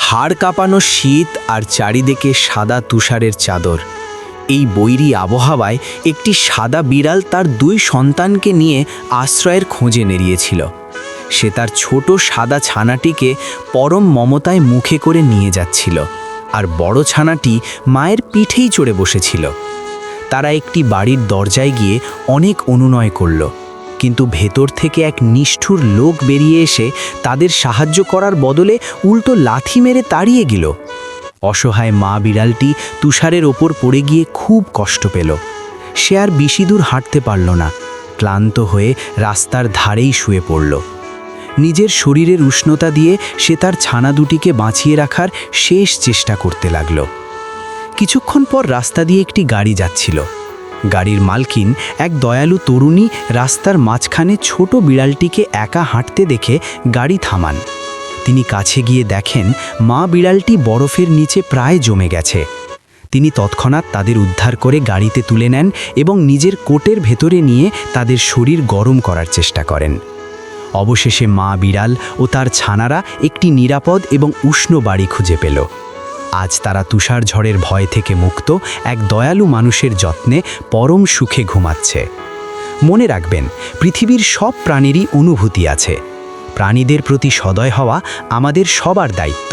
হাড় কাঁপানো শীত আর চারিদিকে সাদা তুষারের চাদর। এই বৈরী আবহাওয়ায় একটি সাদা বিড়াল তার 2 সন্তানকে নিয়ে আশ্রয়ের খোঁজে নেড়িয়েছিল। সে তার ছোট সাদা ছানাটিকে পরম মমতায় মুখে করে নিয়ে যাচ্ছিল, আর বড় ছানাটি মায়ের পিঠেই চড়ে বসেছিল। তারা একটি বাড়ির দরজায় গিয়ে অনেক অনুনয় করল, কিন্তু ভেতর থেকে এক নিষ্ঠুর লোক বেরিয়ে এসে তাদের সাহায্য করার বদলে উল্টো লাথি মেরে তাড়িয়ে গেল। অসহায় মা বিড়ালটি তুষারের ওপর পড়ে গিয়ে খুব কষ্ট পেল। সে আর বেশি দূর হাঁটতে পারল না, ক্লান্ত হয়ে রাস্তার ধারেই শুয়ে পড়ল। নিজের শরীরের উষ্ণতা দিয়ে সে তার ছানা দুটিকে বাঁচিয়ে রাখার শেষ চেষ্টা করতে লাগল। কিছুক্ষণ পর রাস্তা দিয়ে একটি গাড়ি যাচ্ছিল। গাড়ির মালকিন, এক দয়ালু তরুণী, রাস্তার মাঝখানে ছোট বিড়ালটিকে একা হাঁটতে দেখে গাড়ি থামান। তিনি কাছে গিয়ে দেখেন মা বিড়ালটি বরফের নিচে প্রায় জমে গেছে। তিনি তৎক্ষণাৎ তাদের উদ্ধার করে গাড়িতে তুলে নেন এবং নিজের কোটের ভেতরে নিয়ে তাদের শরীর গরম করার চেষ্টা করেন। অবশেষে মা বিড়াল ও তার ছানারা একটি নিরাপদ এবং উষ্ণ বাড়ি খুঁজে পেল। আজ তারা তুষার ঝড়ের ভয় থেকে মুক্ত এক দয়ালু মানুষের যত্নে পরম সুখে ঘুমাচ্ছে। মনে রাখবেন, পৃথিবীর সব প্রাণীরই অনুভূতি আছে। প্রাণীদের প্রতি সদয় হওয়া আমাদের সবার দায়িত্ব।